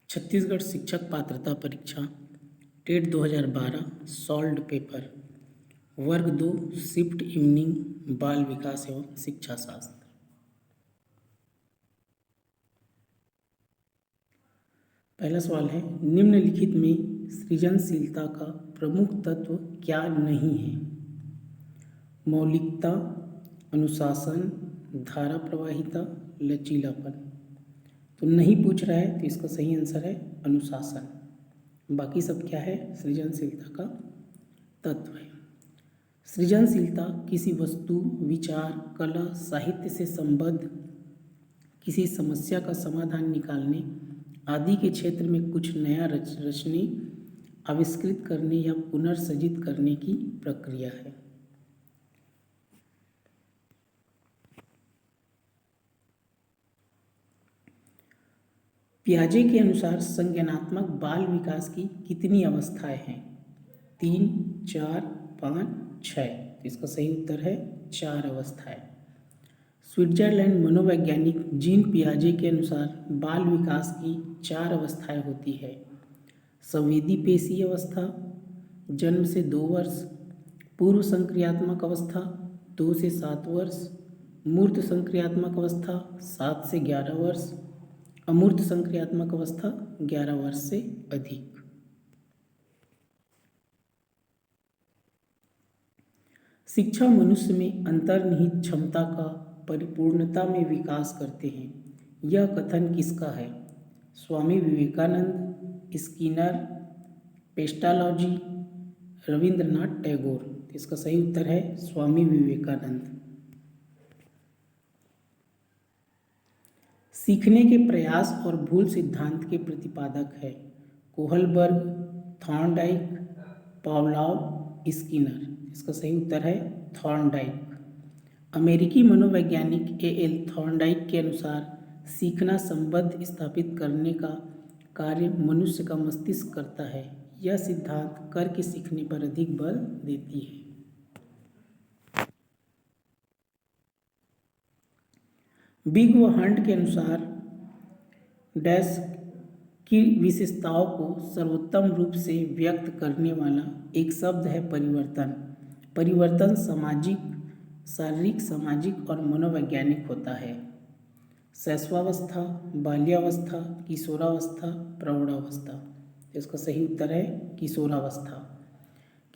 छत्तीसगढ़ शिक्षक पात्रता परीक्षा टेट 2012 सॉल्व्ड पेपर वर्ग 2 शिफ्ट इवनिंग बाल विकास एवं शिक्षा शास्त्र। पहला सवाल है, निम्नलिखित में सृजनशीलता का प्रमुख तत्व क्या नहीं है? मौलिकता, अनुशासन, धारा प्रवाहिता, लचीलापन। तो नहीं पूछ रहा है तो इसका सही आंसर है अनुशासन। बाकी सब क्या है? सृजनशीलता का तत्व है। सृजनशीलता किसी वस्तु, विचार, कला, साहित्य से संबद्ध किसी समस्या का समाधान निकालने आदि के क्षेत्र में कुछ नया रचने, आविष्कृत करने या पुनर्सृजित करने की प्रक्रिया है। पियाजे के अनुसार संज्ञानात्मक बाल विकास की कितनी अवस्थाएं हैं? 3, 4, 5, 6। इसका सही उत्तर है 4 अवस्थाएं। स्विट्जरलैंड मनोवैज्ञानिक जीन पियाजे के अनुसार बाल विकास की 4 अवस्थाएं होती है। संवेदी पेशी अवस्था जन्म से 2 वर्ष, पूर्व संक्रियात्मक अवस्था 2 से 7 वर्ष, मूर्त संक्रियात्मक अवस्था 7 से 11 वर्ष, अमूर्त संक्रियात्मक अवस्था 11 वर्ष से अधिक। शिक्षा मनुष्य में अंतर्निहित क्षमता का परिपूर्णता में विकास करते हैं। यह कथन किसका है? स्वामी विवेकानंद, स्किनर, पेस्टालॉजी, रविंद्रनाथ टैगोर। इसका सही उत्तर है स्वामी विवेकानंद। सीखने के प्रयास और भूल सिद्धांत के प्रतिपादक है। Kohlberg, Thorndike, Pavlov, Skinner. इसका सही उत्तर है थॉर्नडाइक। अमेरिकी मनोवैज्ञानिक ए.एल. थॉर्नडाइक के अनुसार सीखना संबंध स्थापित करने का कार्य मनुष्य का मस्तिष्क करता है। यह सिद्धांत करके सीखने पर अधिक बल देती है। बिग व हंट के अनुसार डैश की विशेषताओं को सर्वोत्तम रूप से व्यक्त करने वाला एक शब्द है परिवर्तन। परिवर्तन सामाजिक, शारीरिक, सामाजिक और मनोवैज्ञानिक होता है। शैशवावस्था, बाल्यावस्था, किशोरावस्था, प्रौढ़ावस्था। इसका सही उत्तर है किशोरावस्था।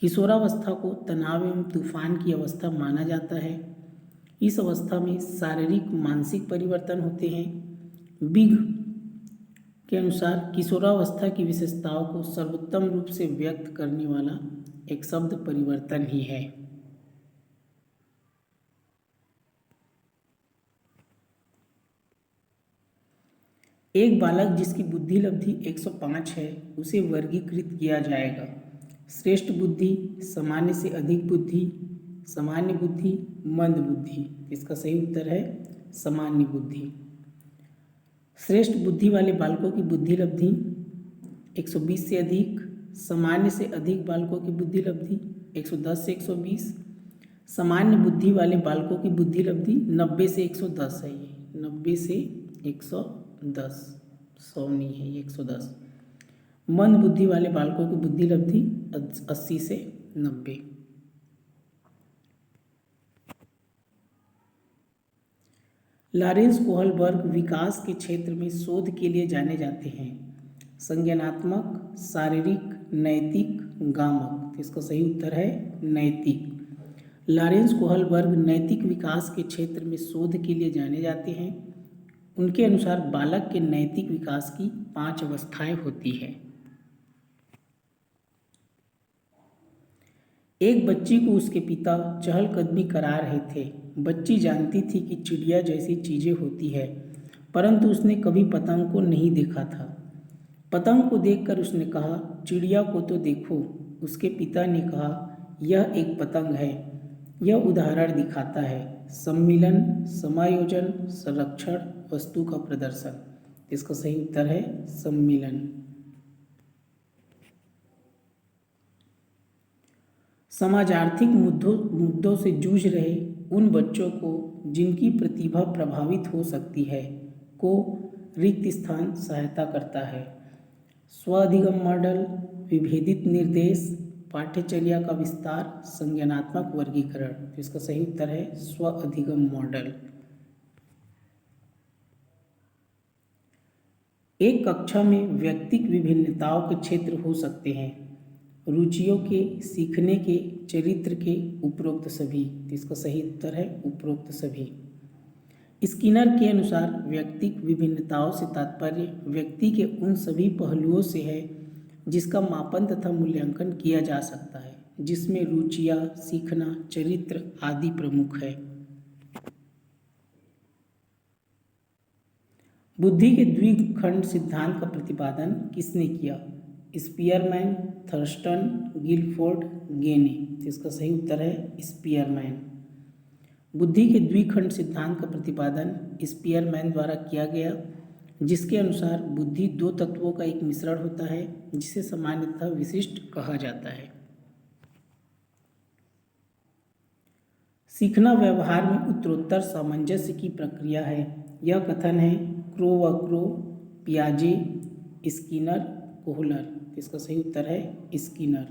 किशोरावस्था को तनाव एवं तूफान की अवस्था माना जाता है। इस अवस्था में शारीरिक, मानसिक परिवर्तन होते हैं। बिग के अनुसार किशोरावस्था की विशेषताओं को सर्वोत्तम रूप से व्यक्त करने वाला एक शब्द परिवर्तन ही है। एक बालक जिसकी बुद्धि लब्धि 105 है उसे वर्गीकृत किया जाएगा। श्रेष्ठ बुद्धि, सामान्य से अधिक बुद्धि, सामान्य बुद्धि, मंद बुद्धि। इसका सही उत्तर है सामान्य बुद्धि। श्रेष्ठ बुद्धि वाले बालकों की बुद्धि लब्धि 120 से अधिक, सामान्य से अधिक बालकों की बुद्धि लब्धि 110 से 120, सामान्य बुद्धि वाले बालकों की बुद्धि लब्धि 90 से 110 है। ये 90 से 110, 100 नहीं है, ये 110। मंद बुद्धि वाले बालकों की बुद्धि लब्धि 80 से 90। लॉरेंस कोहलबर्ग विकास के क्षेत्र में शोध के लिए जाने जाते हैं। संज्ञानात्मक, शारीरिक, नैतिक, गामक। इसका सही उत्तर है नैतिक। लॉरेंस कोहलबर्ग नैतिक विकास के क्षेत्र में शोध के लिए जाने जाते हैं। उनके अनुसार बालक के नैतिक विकास की 5 अवस्थाएं होती हैं। एक बच्ची को उसके पिता चहलकदमी करा रहे थे। बच्ची जानती थी कि चिड़िया जैसी चीज़ें होती है, परंतु उसने कभी पतंग को नहीं देखा था। पतंग को देखकर उसने कहा, चिड़िया को तो देखो। उसके पिता ने कहा, यह एक पतंग है। यह उदाहरण दिखाता है सम्मिलन, समायोजन, संरक्षण, वस्तु का प्रदर्शन। इसका सही उत्तर है सम्मिलन। समाजार्थिक मुद्दों से जूझ रहे उन बच्चों को जिनकी प्रतिभा प्रभावित हो सकती है को रिक्त स्थान सहायता करता है। स्व अधिगम मॉडल, विभेदित निर्देश, पाठ्यचर्या का विस्तार, संज्ञानात्मक वर्गीकरण। तो इसका सही उत्तर है स्व अधिगम मॉडल। एक कक्षा में व्यक्तिक विभिन्नताओं के क्षेत्र हो सकते हैं, रुचियों के, सीखने के, चरित्र के, उपरोक्त सभी। तो इसका सही उत्तर है उपरोक्त सभी। स्किनर के अनुसार व्यक्तिक विभिन्नताओं से तात्पर्य व्यक्ति के उन सभी पहलुओं से है जिसका मापन तथा मूल्यांकन किया जा सकता है, जिसमें रुचियाँ, सीखना, चरित्र आदि प्रमुख है। बुद्धि के द्विखंड सिद्धांत का प्रतिपादन किसने किया? स्पीयरमैन, थर्स्टन, गिलफोर्ड, गेने। तो इसका सही उत्तर है स्पीयरमैन। बुद्धि के द्विखंड सिद्धांत का प्रतिपादन स्पीयरमैन द्वारा किया गया, जिसके अनुसार बुद्धि दो तत्वों का एक मिश्रण होता है, जिसे सामान्यतः विशिष्ट कहा जाता है। सीखना व्यवहार में उत्तरोत्तर सामंजस्य की प्रक्रिया है। यह कथन है क्रो व क्रो, पियाजे, स्किनर, कोहलर। इसका सही उत्तर है स्किनर।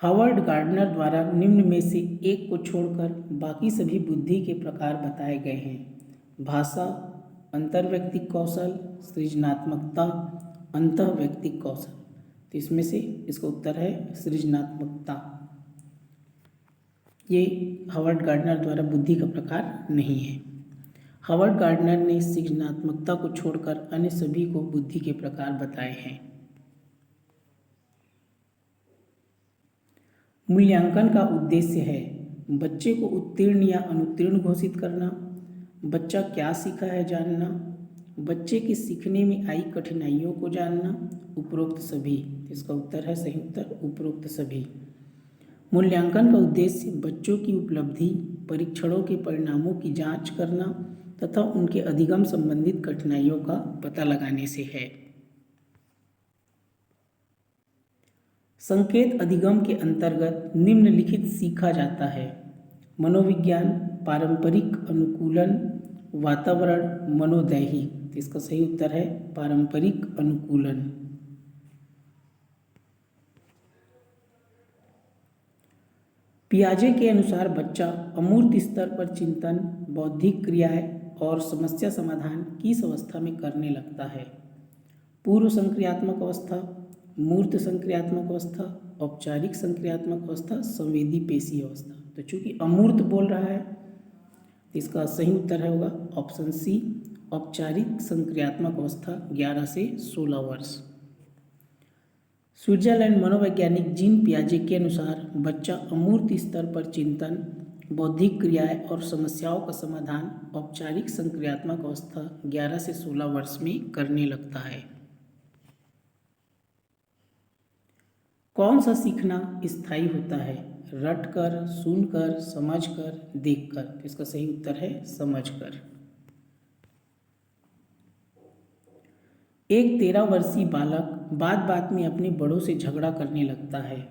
हावर्ड गार्डनर द्वारा निम्न में से एक को छोड़कर बाकी सभी बुद्धि के प्रकार बताए गए हैं: भाषा, अंतर्वैयक्तिक कौशल, सृजनात्मकता, अंतःवैयक्तिक कौशल। तो इसमें से इसका उत्तर है सृजनात्मकता। ये हावर्ड गार्डनर द्वारा बुद्धि का प्रकार नहीं है। हावर्ड गार्डनर ने सृजनात्मकता को छोड़कर अन्य सभी को बुद्धि के प्रकार बताए हैं। मूल्यांकन का उद्देश्य है बच्चे को उत्तीर्ण या अनुत्तीर्ण घोषित करना, बच्चा क्या सीखा है जानना, बच्चे के सीखने में आई कठिनाइयों को जानना, उपरोक्त सभी। इसका उत्तर है सही उत्तर उपरोक्त सभी। मूल्यांकन का उद्देश्य बच्चों की उपलब्धि, परीक्षणों के परिणामों की जांच करना तथा उनके अधिगम संबंधित कठिनाइयों का पता लगाने से है। संकेत अधिगम के अंतर्गत निम्नलिखित सीखा जाता है: मनोविज्ञान, पारंपरिक अनुकूलन, वातावरण, मनोदैही। इसका सही उत्तर है पारंपरिक अनुकूलन। पियाजे के अनुसार बच्चा अमूर्त स्तर पर चिंतन, बौद्धिक क्रियाएं और समस्या समाधान किस अवस्था में करने लगता है? पूर्व संक्रियात्मक अवस्था, मूर्त संक्रियात्मक अवस्था, औपचारिक संक्रियात्मक अवस्था, संवेदी पेशी अवस्था। तो चूंकि अमूर्त बोल रहा है तो इसका सही उत्तर है होगा ऑप्शन सी, औपचारिक संक्रियात्मक अवस्था 11 से 16 वर्ष। स्विट्जरलैंड मनोवैज्ञानिक जीन पियाजे के अनुसार बच्चा अमूर्त स्तर पर चिंतन, बौद्धिक क्रियाएं और समस्याओं का समाधान औपचारिक संक्रियात्मक अवस्था 11 से 16 वर्ष में करने लगता है। कौन सा सीखना स्थायी होता है? रटकर, सुनकर, समझकर, देखकर। इसका सही उत्तर है समझकर। एक 13 वर्षीय बालक बात बात में अपने बड़ों से झगड़ा करने लगता है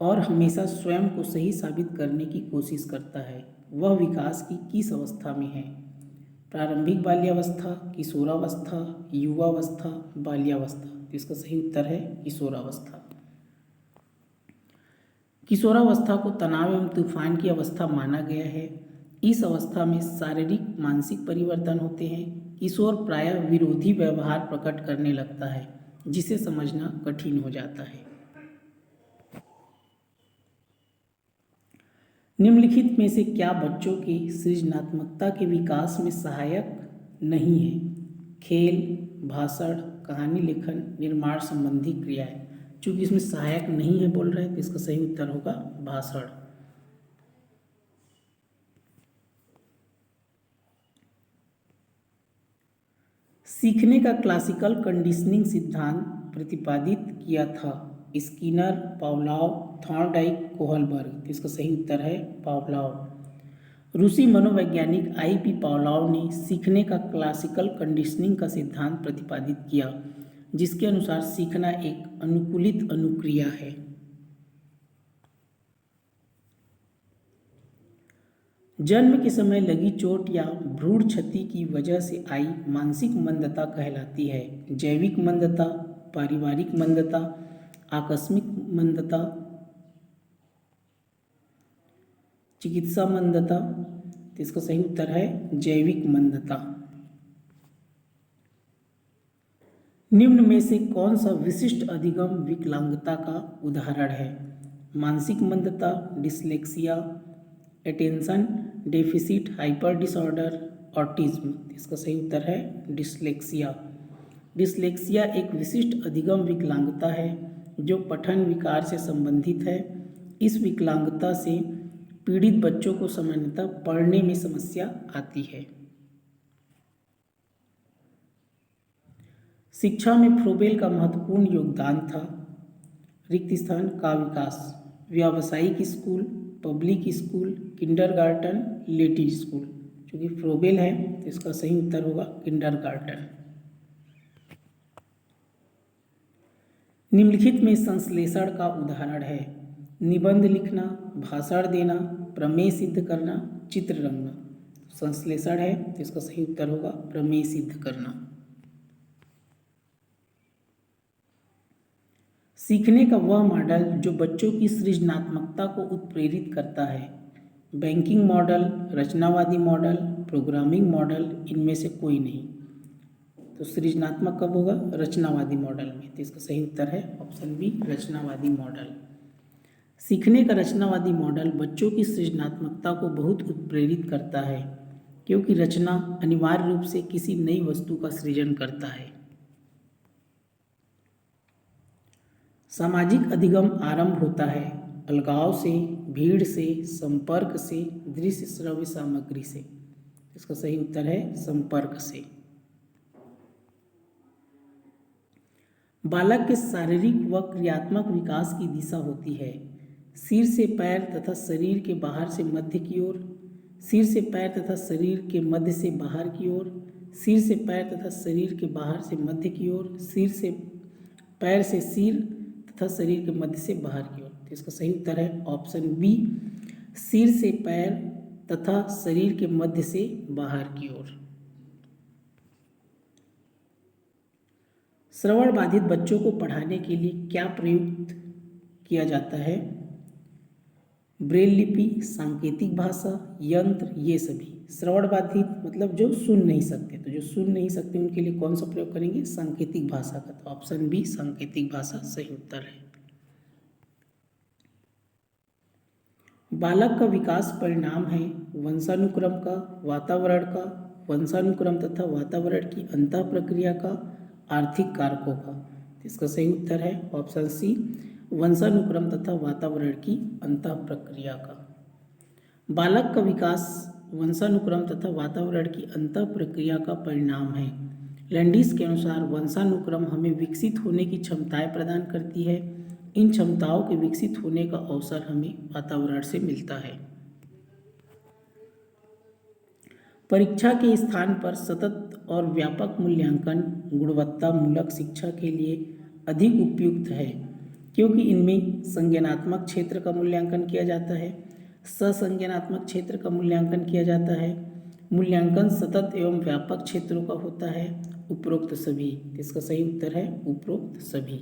और हमेशा स्वयं को सही साबित करने की कोशिश करता है। वह विकास की किस अवस्था में है? प्रारंभिक बाल्यावस्था, किशोरावस्था, युवावस्था, बाल्यावस्था। इसका सही उत्तर है किशोरावस्था। किशोरावस्था को तनाव एवं तूफान की अवस्था माना गया है। इस अवस्था में शारीरिक मानसिक परिवर्तन होते हैं। किशोर प्रायः विरोधी व्यवहार प्रकट करने लगता है, जिसे समझना कठिन हो जाता है। निम्नलिखित में से क्या बच्चों की सृजनात्मकता के विकास में सहायक नहीं है? खेल, भाषण, कहानी लेखन, निर्माण संबंधी क्रियाएं। चूंकि इसमें सहायक नहीं है बोल रहे हैं तो इसका सही उत्तर होगा भाषण। सीखने का क्लासिकल कंडीशनिंग सिद्धांत प्रतिपादित किया था: स्किनर, पावलोव, थॉर्नडाइक, कोहलबर्ग। इसका सही उत्तर है पावलोव। रूसी मनोवैज्ञानिक आई.पी. पावलोव ने सीखने का क्लासिकल कंडीशनिंग का सिद्धांत प्रतिपादित किया, जिसके अनुसार सीखना एक अनुकूलित अनुक्रिया है। जन्म के समय लगी चोट या भ्रूण क्षति की वजह से आई मानसिक मंदता कहलाती है। जैविक मंदता, पारिवारिक मंदता, आकस्मिक मंदता, चिकित्सा मंदता। तो इसका सही उत्तर है जैविक मंदता। निम्न में से कौन सा विशिष्ट अधिगम विकलांगता का उदाहरण है? मानसिक मंदता, dyslexia, attention deficit hyper disorder, autism. इसका सही उत्तर है डिसलेक्सिया। डिसलेक्सिया एक विशिष्ट अधिगम विकलांगता है जो पठन विकार से संबंधित है। इस विकलांगता से पीड़ित बच्चों को सामान्यतः पढ़ने में समस्या आती है। शिक्षा में फ्रोबेल का महत्वपूर्ण योगदान था। रिक्त स्थान का विकास, व्यावसायिक school, public school, kindergarten, little school. क्योंकि फ्रोबेल है तो इसका सही उत्तर होगा किंडरगार्टन। निम्नलिखित में संश्लेषण का उदाहरण है? निबंध लिखना, भाषण देना, प्रमेय सिद्ध करना, चित्र रंगना। संश्लेषण है तो इसका सही उत्तर होगा प्रमेय सिद्ध करना। सीखने का वह मॉडल जो बच्चों की सृजनात्मकता को उत्प्रेरित करता है। बैंकिंग मॉडल, रचनावादी मॉडल, प्रोग्रामिंग मॉडल, इनमें से कोई नहीं। तो सृजनात्मक कब होगा? रचनावादी मॉडल में। तो इसका सही उत्तर है ऑप्शन बी, रचनावादी मॉडल। सीखने का रचनावादी मॉडल बच्चों की सृजनात्मकता को बहुत उत्प्रेरित करता है क्योंकि रचना अनिवार्य रूप से किसी नई वस्तु का सृजन करता है। सामाजिक अधिगम आरंभ होता है अलगाव से, भीड़ से, संपर्क से, दृश्य श्रव्य सामग्री से। इसका सही उत्तर है संपर्क से। बालक के शारीरिक व क्रियात्मक विकास की दिशा होती है सिर से पैर तथा शरीर के बाहर से मध्य की ओर, सिर से पैर तथा शरीर के मध्य से बाहर की ओर, सिर से पैर तथा शरीर के बाहर से मध्य की ओर, सिर से पैर से सिर तथा शरीर के मध्य से बाहर की ओर। तो इसका सही उत्तर है ऑप्शन बी, सिर से पैर तथा शरीर के मध्य से बाहर की ओर। श्रवण बाधित बच्चों को पढ़ाने के लिए क्या प्रयुक्त किया जाता है? ब्रेल लिपि, सांकेतिक भाषा, यंत्र, ये सभी। श्रवण बाधित मतलब जो सुन नहीं सकते, तो जो सुन नहीं सकते उनके लिए कौन सा प्रयोग करेंगे? सांकेतिक भाषा का। तो ऑप्शन बी, सांकेतिक भाषा सही उत्तर है। बालक का विकास परिणाम है वंशानुक्रम का, वातावरण का, वंशानुक्रम तथा वातावरण की अंतः प्रक्रिया का, आर्थिक कारकों का। इसका सही उत्तर है ऑप्शन सी, वंशानुक्रम तथा वातावरण की अंतः प्रक्रिया का। बालक का विकास वंशानुक्रम तथा वातावरण की अंतः प्रक्रिया का परिणाम है। लैंडिस के अनुसार वंशानुक्रम हमें विकसित होने की क्षमताएं प्रदान करती है। इन क्षमताओं के विकसित होने का अवसर हमें वातावरण से मिलता है। परीक्षा के स्थान पर सतत और व्यापक मूल्यांकन गुणवत्तामूलक शिक्षा के लिए अधिक उपयुक्त है क्योंकि इनमें संज्ञानात्मक क्षेत्र का मूल्यांकन किया जाता है, ससंज्ञानात्मक क्षेत्र का मूल्यांकन किया जाता है। मूल्यांकन सतत एवं व्यापक क्षेत्रों का होता है। उपरोक्त सभी। इसका सही उत्तर है उपरोक्त सभी।